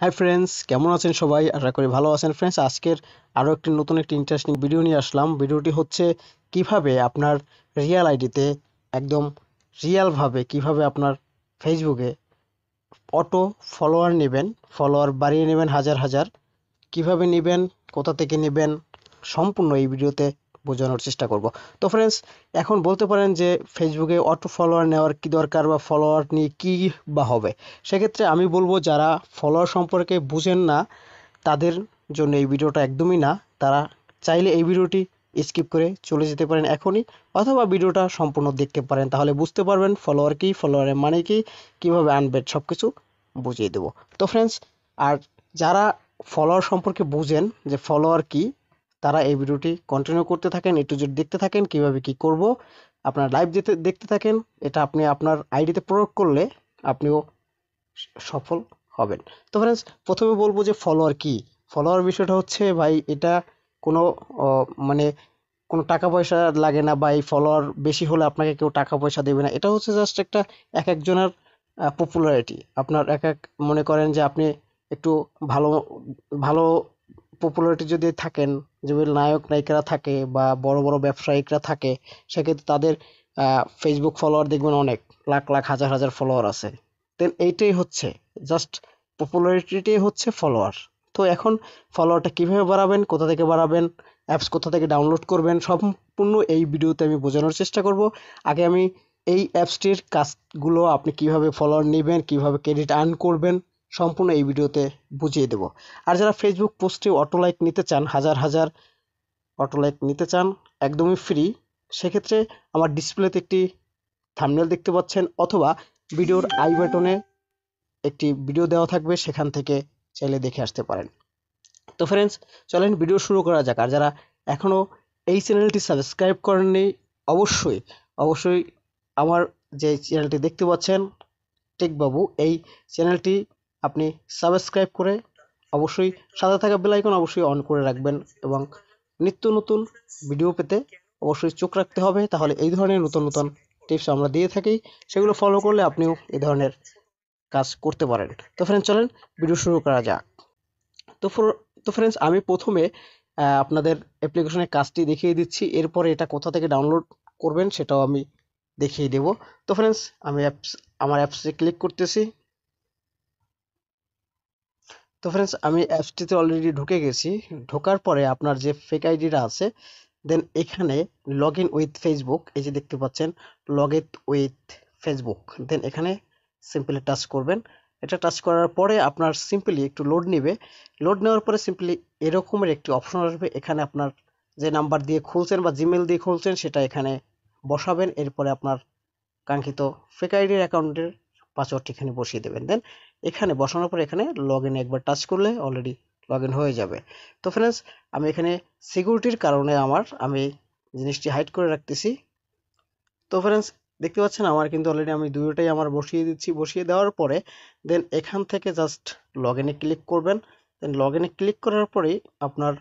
Hi friends, কেমন আছেন সবাই? আশা করি ভালো আছেন ফ্রেন্ডস। আজকের আরও একটি নতুন একটি ইন্টারেস্টিং ভিডিও নিয়ে আসলাম। ভিডিওটি হচ্ছে কিভাবে আপনার রিয়েল আইডিতে একদম রিয়েলভাবে কিভাবে আপনার ফেসবুকে অটো ফলোয়ার নেবেন, ফলোয়ার বাড়িয়ে নেবেন হাজার হাজার, কিভাবে নেবেন, কোথা থেকে নেবেন, সম্পূর্ণ এই ভিডিওতে বোঝানোর চেষ্টা করব। তো ফ্রেন্ডস, এখন বলতে পারেন যে ফেসবুকে অটো ফলোয়ার নেওয়ার কি দরকার বা ফলোয়ার নিয়ে কী বা হবে। সেক্ষেত্রে আমি বলবো যারা ফলোয়ার সম্পর্কে বুঝেন না তাদের জন্য এই ভিডিওটা একদমই না। তারা চাইলে এই ভিডিওটি স্কিপ করে চলে যেতে পারেন এখনই, অথবা ভিডিওটা সম্পূর্ণ দেখতে পারেন, তাহলে বুঝতে পারবেন ফলোয়ার কি, ফলোয়ারের মানে কি, কীভাবে আনবেন, সব কিছু বুঝিয়ে দেবো। তো ফ্রেন্ডস, আর যারা ফলোয়ার সম্পর্কে বুঝেন যে ফলোয়ার কি, তারা এই ভিডিওটি কন্টিনিউ করতে থাকেন, একটু যদি দেখতে থাকেন কিভাবে কি করব, আপনার লাইভ দেখতে থাকেন। এটা আপনি আপনার আইডিতে প্রয়োগ করলে আপনিও সফল হবেন। তো ফ্রেন্ডস, প্রথমে বলবো যে ফলোয়ার কি। ফলোয়ার বিষয়টা হচ্ছে ভাই, এটা কোনো মানে কোনো টাকা পয়সা লাগে না, বা এই ফলোয়ার বেশি হলে আপনাকে কেউ টাকা পয়সা দেবে না। এটা হচ্ছে জাস্ট একটা এক একজনের পপুলারিটি। আপনার এক এক, মনে করেন যে আপনি একটু ভালো ভালো পপুলারিটি যদি থাকেন, যেগুলো নায়ক নায়িকারা থাকে বা বড় বড় ব্যবসায়িকরা থাকে, সেক্ষেত্রে তাদের ফেসবুক ফলোয়ার দেখবেন অনেক, লাখ লাখ হাজার হাজার ফলোয়ার আছে। দেন এইটাই হচ্ছে জাস্ট পপুলারিটিটাই হচ্ছে ফলোয়ার। তো এখন ফলোয়ারটা কিভাবে বাড়াবেন, কোথা থেকে বাড়াবেন, অ্যাপস কোথা থেকে ডাউনলোড করবেন, সম্পূর্ণ এই ভিডিওতে আমি বোঝানোর চেষ্টা করব। আগে আমি এই অ্যাপসটির কাজগুলো, আপনি কিভাবে ফলোয়ার নেবেন, কিভাবে ক্রেডিট আর্ন করবেন, সম্পূর্ণ এই ভিডিওতে বুঝিয়ে দেব। আর যারা ফেসবুক পোস্টে অটো লাইক নিতে চান, হাজার হাজার অটো লাইক নিতে চান একদমই ফ্রি, সেক্ষেত্রে আমার ডিসপ্লেতে একটি থাম্বনেল দেখতে পাচ্ছেন, অথবা ভিডিওর আই বাটনে একটি ভিডিও দেওয়া থাকবে, সেখান থেকে চাইলে দেখে আসতে পারেন। তো ফ্রেন্ডস, চলেন ভিডিও শুরু করা যাক। আর যারা এখনও এই চ্যানেলটি সাবস্ক্রাইব করেননি, অবশ্যই অবশ্যই আমার যে চ্যানেলটি দেখতে পাচ্ছেন টেক বাবু, এই চ্যানেলটি আপনি সাবস্ক্রাইব করে অবশ্যই সাথে থাকা বেল আইকন অবশ্যই অন করে রাখবেন, এবং নিত্য নতুন ভিডিও পেতে অবশ্যই চোখ রাখতে হবে। তাহলে এই ধরনের নতুন নতুন টিপস আমরা দিয়ে থাকি, সেগুলো ফলো করলে আপনিও এই ধরনের কাজ করতে পারেন। তো ফ্রেন্ডস, চলেন ভিডিও শুরু করা যাক। তো তো ফ্রেন্ডস, আমি প্রথমে আপনাদের অ্যাপ্লিকেশনের কাজটি দেখিয়ে দিচ্ছি, এরপরে এটা কোথা থেকে ডাউনলোড করবেন সেটাও আমি দেখিয়ে দেব। তো ফ্রেন্ডস, আমি আমার অ্যাপসে ক্লিক করতেছি। তো ফ্রেন্ডস, আমি অ্যাপসটিতে অলরেডি ঢুকে গেছি। ঢোকার পরে আপনার যে ফেক আইডিটা আছে, দেন এখানে লগ ইন উইথ ফেসবুক, এই যে দেখতে পাচ্ছেন লগ ইন উইথ ফেসবুক, দেন এখানে সিম্পলি টাচ করবেন। এটা টাচ করার পরে আপনার সিম্পলি একটু লোড নেবে। লোড নেওয়ার পরে সিম্পলি এরকমের একটি অপশন আসবে। এখানে আপনার যে নাম্বার দিয়ে খুলছেন বা জিমেল দিয়ে খুলছেন সেটা এখানে বসাবেন। এরপরে আপনার কাঙ্ক্ষিত ফেক আইডির অ্যাকাউন্টের পাসওয়ার্ডটি এখানে বসিয়ে দেবেন। দেন এখানে বসানোর পর এখানে লগ ইনে একবার টাচ করলে অলরেডি লগ ইন হয়ে যাবে। তো ফ্রেন্ডস, আমি এখানে সিকিউরিটির কারণে আমি জিনিসটি হাইড করে রাখতেছি। তো ফ্রেন্ডস, দেখতে পাচ্ছেন আমার কিন্তু অলরেডি আমি দুটোটাই আমার বসিয়ে দিচ্ছি। বসিয়ে দেওয়ার পরে দেন এখান থেকে জাস্ট লগ ইনে ক্লিক করবেন। দেন লগ ইনে ক্লিক করার পরেই আপনার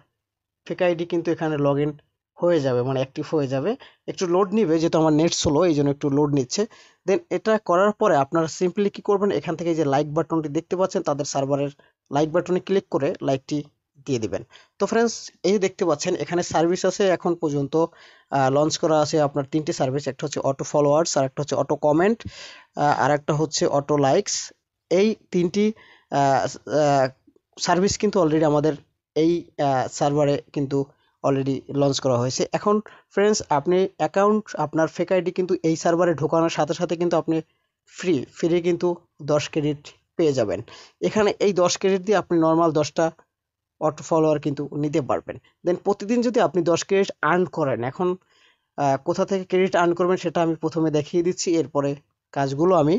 ফেক আইডি কিন্তু এখানে লগ ইন হয়ে যাবে, মানে অ্যাক্টিভ হয়ে যাবে। একটু লোড নিবে, যেহেতু আমার নেট স্লো এই জন্য একটু লোড নিচ্ছে। দেন এটা করার পরে আপনারা সিম্পলি কি করবেন, এখান থেকে যে লাইক বাটনটি দেখতে পাচ্ছেন, তাদের সার্ভারের লাইক বাটনে ক্লিক করে লাইকটি দিয়ে দিবেন। তো ফ্রেন্ডস, এই যে দেখতে পাচ্ছেন এখানে সার্ভিস আছে, এখন পর্যন্ত লঞ্চ করা আছে আপনার তিনটি সার্ভিস। একটা হচ্ছে অটো ফলোয়ার্স, আর একটা হচ্ছে অটো কমেন্ট, আর একটা হচ্ছে অটো লাইকস। এই তিনটি সার্ভিস কিন্তু অলরেডি আমাদের এই সার্ভারে কিন্তু অলরেডি লঞ্চ করা হয়েছে। এখন ফ্রেন্ডস, আপনি অ্যাকাউন্ট, আপনার ফেক আইডি কিন্তু এই সার্ভারে ঢোকানোর সাথে সাথে কিন্তু আপনি ফ্রি কিন্তু 10 ক্রেডিট পেয়ে যাবেন। এখানে এই 10 ক্রেডিট দিয়ে আপনি নর্মাল 10টা অটো ফলোয়ার কিন্তু নিতে পারবেন। দেন প্রতিদিন যদি আপনি 10 ক্রেডিট আর্ন করেন, এখন কোথা থেকে ক্রেডিট আর্ন করবেন সেটা আমি প্রথমে দেখিয়ে দিচ্ছি, এরপরে কাজগুলো আমি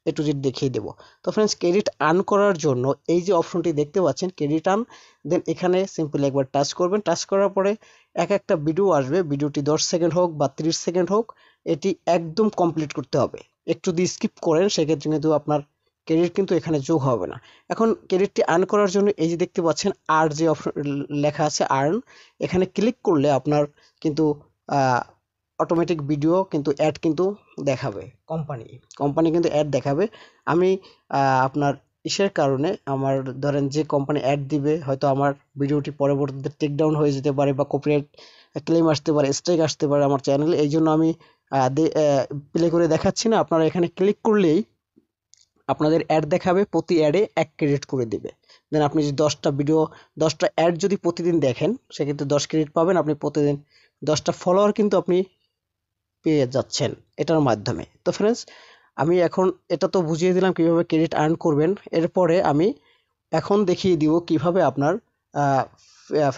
এ টু জেড দেখিয়ে দেবো। তো ফ্রেন্ডস, ক্রেডিট আর্ন করার জন্য এই যে অপশনটি দেখতে পাচ্ছেন ক্রেডিট আর্ন, দেন এখানে সিম্পলি একবার টাচ করবেন। টাচ করার পরে এক একটা ভিডিও আসবে, ভিডিওটি 10 সেকেন্ড হোক বা 30 সেকেন্ড হোক, এটি একদম কমপ্লিট করতে হবে। একটু যদি স্কিপ করেন সেক্ষেত্রে কিন্তু আপনার ক্রেডিট কিন্তু এখানে যোগ হবে না। এখন ক্রেডিটটি আর্ন করার জন্য এই যে দেখতে পাচ্ছেন আর যে অপশন লেখা আছে আর্ন, এখানে ক্লিক করলে আপনার কিন্তু অটোমেটিক ভিডিও কিন্তু অ্যাড কিন্তু দেখাবে, কোম্পানি কিন্তু অ্যাড দেখাবে। আমি আপনার ইসের কারণে আমার ধরেন যে কোম্পানি অ্যাড দিবে হয়তো আমার ভিডিওটি পরবর্তীতে টেক ডাউন হয়ে যেতে পারে বা কপিরাইট ক্লেম আসতে পারে, স্ট্রাইক আসতে পারে আমার চ্যানেলে। এই জন্য আমি প্লে করে দেখাচ্ছি না। আপনারা এখানে ক্লিক করলেই আপনাদের অ্যাড দেখাবে, প্রতি অ্যাডে 1 ক্রেডিট করে দিবে। দেন আপনি যদি 10টা ভিডিও 10টা অ্যাড যদি প্রতিদিন দেখেন সেক্ষেত্রে 10 ক্রেডিট পাবেন। আপনি প্রতিদিন 10টা ফলোয়ার কিন্তু আপনি পেয়ে যাচ্ছেন এটার মাধ্যমে। তো ফ্রেন্ডস, আমি এখন এটা তো বুঝিয়ে দিলাম কিভাবে ক্রেডিট আর্ন করবেন। এরপরে আমি এখন দেখিয়ে দিব কিভাবে আপনার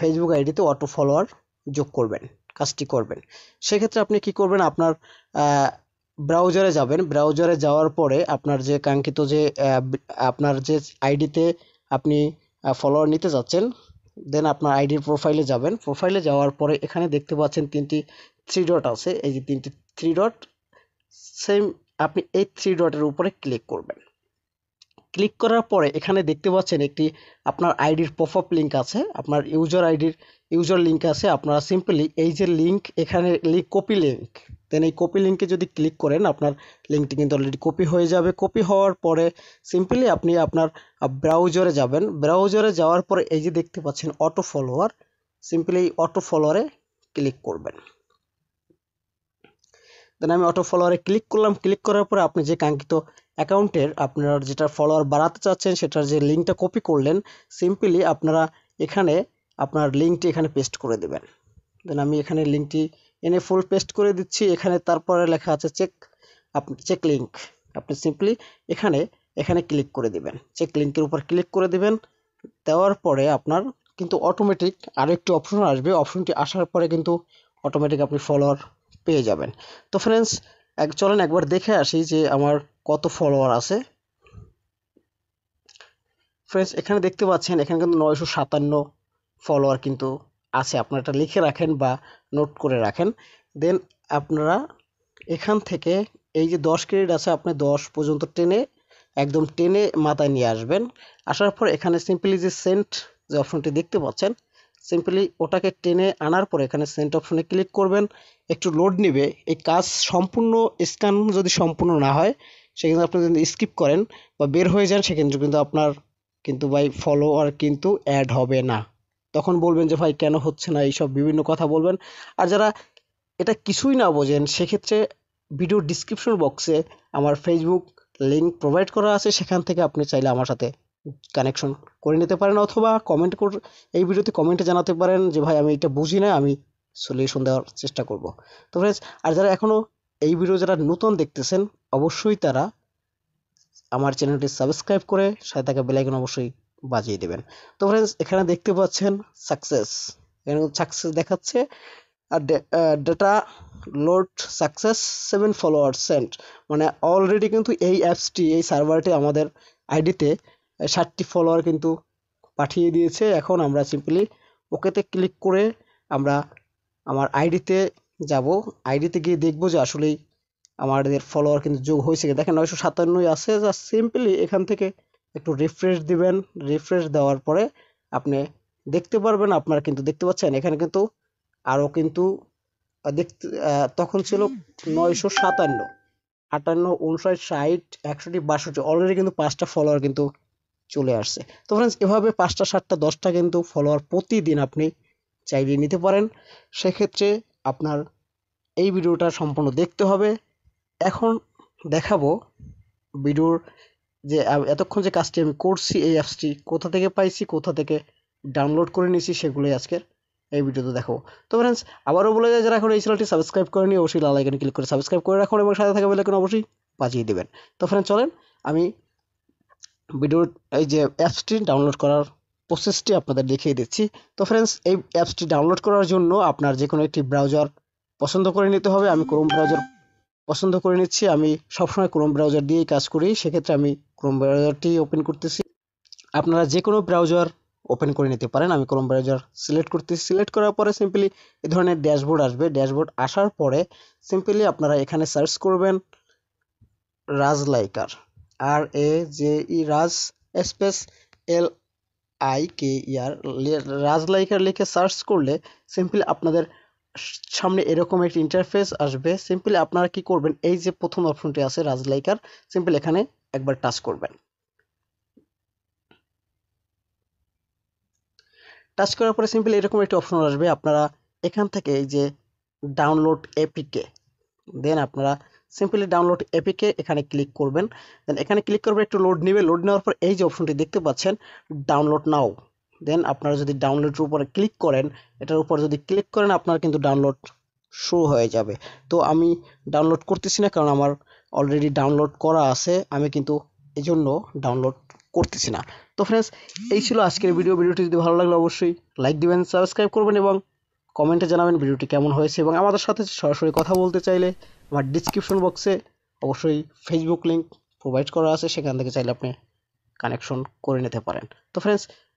ফেসবুক আইডিতে অটো ফলোয়ার যোগ করবেন, কাজটি করবেন। সেক্ষেত্রে আপনি কি করবেন, আপনার ব্রাউজারে যাবেন। ব্রাউজারে যাওয়ার পরে আপনার যে কাঙ্ক্ষিত যে আপনার যে আইডিতে আপনি ফলোয়ার নিতে যাচ্ছেন, দেন আপনার আইডির প্রোফাইলে যাবেন। প্রোফাইলে যাওয়ার পরে এখানে দেখতে পাচ্ছেন 3টি 3 ডট আছে। এই যে 3টি 3 ডট, সেম আপনি এই 3 ডটের উপরে ক্লিক করবেন। ক্লিক করার পরে এখানে দেখতে পাচ্ছেন একটি আপনার আইডির পপআপ লিঙ্ক আছে, আপনার ইউজার আইডির ইউজার লিঙ্ক আছে। আপনারা সিম্পলি এই যে লিঙ্ক, এখানে কপি লিঙ্ক, দেন এই কপি লিঙ্কে যদি ক্লিক করেন আপনার লিঙ্কটি কিন্তু অলরেডি কপি হয়ে যাবে। কপি হওয়ার পরে সিম্পলি আপনি আপনার ব্রাউজারে যাবেন। ব্রাউজারে যাওয়ার পরে এই যে দেখতে পাচ্ছেন অটো ফলোয়ার, সিম্পলি এই অটো ফলোয়ারে ক্লিক করবেন। দেন আমি অটো ফলোয়ারে ক্লিক করলাম। ক্লিক করার পরে আপনি যে কাঙ্ক্ষিত অ্যাকাউন্টের আপনার যেটা ফলোয়ার বাড়াতে চাচ্ছেন সেটার যে লিঙ্কটা কপি করলেন, সিম্পলি আপনারা এখানে আপনার লিঙ্কটি এখানে পেস্ট করে দেবেন। দেন আমি এখানে লিঙ্কটি এনে ফুল পেস্ট করে দিচ্ছি। এখানে তারপরে লেখা আছে চেক, আপনি চেক লিঙ্ক, আপনি সিম্পলি এখানে এখানে ক্লিক করে দিবেন। চেক লিঙ্কের উপর ক্লিক করে দিবেন। দেওয়ার পরে আপনার কিন্তু অটোমেটিক আরও একটি অপশন আসবে। অপশনটি আসার পরে কিন্তু অটোমেটিক আপনি ফলোয়ার পেয়ে যাবেন। তো ফ্রেন্ডস, চলেন একবার দেখে আসি যে আমার কত ফলোয়ার আছে। ফ্রেন্ডস, এখানে দেখতে পাচ্ছেন এখানে কিন্তু 957 ফলোয়ার কিন্তু আছে। আপনারা এটা লিখে রাখেন বা নোট করে রাখেন। দেন আপনারা এখান থেকে এই যে 10 ক্রেডিট আছে, আপনি 10 পর্যন্ত টেনে একদম টেনে মাথায় নিয়ে আসবেন। আসার পর এখানে সিম্পলি যে সেন্ট যে অপশনটি দেখতে পাচ্ছেন, সিম্পলি ওটাকে টেনে আনার পর এখানে সেন্ট অপশনে ক্লিক করবেন। একটু লোড নেবে। এই কাজ সম্পূর্ণ, স্ক্যান যদি সম্পূর্ণ না হয় সেক্ষেত্রে আপনি যদি স্কিপ করেন বা বের হয়ে যান সেক্ষেত্রে কিন্তু আপনার কিন্তু ভাই ফলোয়ার কিন্তু অ্যাড হবে না। তখন বলবেন যে ভাই কেন হচ্ছে না, এইসব বিভিন্ন কথা বলবেন। আর যারা এটা কিছুই না বোঝেন সেক্ষেত্রে ভিডিও ডিসক্রিপশন বক্সে আমার ফেসবুক লিঙ্ক প্রোভাইড করা আছে, সেখান থেকে আপনি চাইলে আমার সাথে কানেকশন করে নিতে পারেন, অথবা কমেন্ট করে এই ভিডিওতে কমেন্টে জানাতে পারেন যে ভাই আমি এটা বুঝি না, আমি সলিউশন দেওয়ার চেষ্টা করব। তো ফ্রেন্ডস, আর যারা এখনও এই ভিডিও যারা নতুন দেখতেছেন অবশ্যই তারা আমার চ্যানেলটি সাবস্ক্রাইব করে সাথে থাকা বেল আইকন অবশ্যই বাজিয়ে দেবেন। তো ফ্রেন্ডস, এখানে দেখতে পাচ্ছেন সাকসেস, এখানে সাকসেস দেখাচ্ছে। আর data load success 7 follower sent, মানে অলরেডি কিন্তু এই অ্যাপসটি, এই সার্ভারটি আমাদের আইডিতে 60টি ফলোয়ার কিন্তু পাঠিয়ে দিয়েছে। এখন আমরা সিম্পলি ওকেতে ক্লিক করে আমরা আমার আইডিতে যাব। আইডিতে গিয়ে দেখবো যে আসলেই আমাদের ফলোয়ার কিন্তু যোগ হয়েছে। দেখেন 957 আছে। জাস্ট সিম্পলি এখান থেকে একটু রিফ্রেশ দিবেন। রিফ্রেশ দেওয়ার পরে আপনি দেখতে পারবেন, আপনারা কিন্তু দেখতে পাচ্ছেন এখানে কিন্তু আরও কিন্তু দেখতে তখন ছিল 957, 58, 59, 60, 61, 62, অলরেডি কিন্তু 5টা ফলোয়ার কিন্তু চলে আসছে। তো ফ্রেন্ডস, এভাবে 5টা 7টা 10টা কিন্তু ফলোয়ার প্রতিদিন আপনি চাইলে নিতে পারেন। সেক্ষেত্রে আপনার এই ভিডিওটা সম্পূর্ণ দেখতে হবে। এখন দেখাবো ভিডিওর যে এতক্ষণ যে কাজটি আমি করছি, এই অ্যাপসটি কোথা থেকে পাইছি, কোথা থেকে ডাউনলোড করে নিয়েছি, সেগুলোই আজকের এই ভিডিওতে দেখাবো। তো ফ্রেন্ডস, আবারও বলে যায় যারা এখন এই চ্যানেলটি সাবস্ক্রাইব করেনি অবশ্যই লাল আইকনে ক্লিক করে সাবস্ক্রাইব করে রাখুন এবং সাথে থাকা বেল আইকন অবশ্যই বাজিয়ে দেবেন। তো ফ্রেন্ডস, চলেন আমি ভিডিওর এই যে অ্যাপসটি ডাউনলোড করার প্রসেসটি আপনাদের দেখিয়ে দিচ্ছি। তো ফ্রেন্ডস, এই অ্যাপসটি ডাউনলোড করার জন্য আপনার যে কোনো একটি ব্রাউজার পছন্দ করে নিতে হবে। আমি ক্রোম ব্রাউজার পছন্দ করে নিচ্ছি। আমি সবসময় ক্রোম ব্রাউজার দিয়েই কাজ করি, সেক্ষেত্রে আমি ক্রোম ব্রাউজারটি ওপেন করতেছি। আপনারা যে কোনো ব্রাউজার ওপেন করে নিতে পারেন। আমি ক্রোম ব্রাউজার সিলেক্ট করতেছি। সিলেক্ট করার পরে সিম্পলি এই ধরনের ড্যাশবোর্ড আসবে। ড্যাশবোর্ড আসার পরে সিম্পলি আপনারা এখানে সার্চ করবেন রাজলাইকার, RAJE, রাজ স্পেস LIKER, রাজলাইকার লিখে সার্চ করলে সিম্পলি আপনাদের সামনে এরকম একটি ইন্টারফেস আসবে। সিম্পলি আপনারা কি করবেন, এই যে প্রথম অপশনটি আছে রাজলাইকার, সিম্পলি এখানে একবার টাচ করবেন। টাচ করার পরে সিম্পলি এরকম একটা অপশন আসবে, আপনারা এখান থেকে এই যে ডাউনলোড এপিকে, দেন আপনারা সিম্পলি ডাউনলোড এপিকে এখানে ক্লিক করবেন। দেন এখানে ক্লিক করবে, একটু লোড নেবে, লোড নেওয়ার পর এই যে অপশনটি দেখতে পাচ্ছেন ডাউনলোড নাও, দেন আপনারা যদি ডাউনলোডের উপরে ক্লিক করেন, এটার উপর যদি ক্লিক করেন আপনার কিন্তু ডাউনলোড শুরু হয়ে যাবে। তো আমি ডাউনলোড করতেছি না, কারণ আমার অলরেডি ডাউনলোড করা আছে, আমি কিন্তু এই জন্য ডাউনলোড করতেছি না। তো ফ্রেন্ডস, এই ছিল আজকের ভিডিও। ভিডিওটি যদি ভালো লাগলে অবশ্যই লাইক দিবেন, সাবস্ক্রাইব করবেন এবং কমেন্টে জানাবেন ভিডিওটি কেমন হয়েছে। এবং আমাদের সাথে সরাসরি কথা বলতে চাইলে আমার ডিসক্রিপশন বক্সে অবশ্যই ফেসবুক লিঙ্ক প্রোভাইড করা আছে, সেখান থেকে চাইলে আপনি কানেকশন করে নিতে পারেন। তো ফ্রেন্ডস,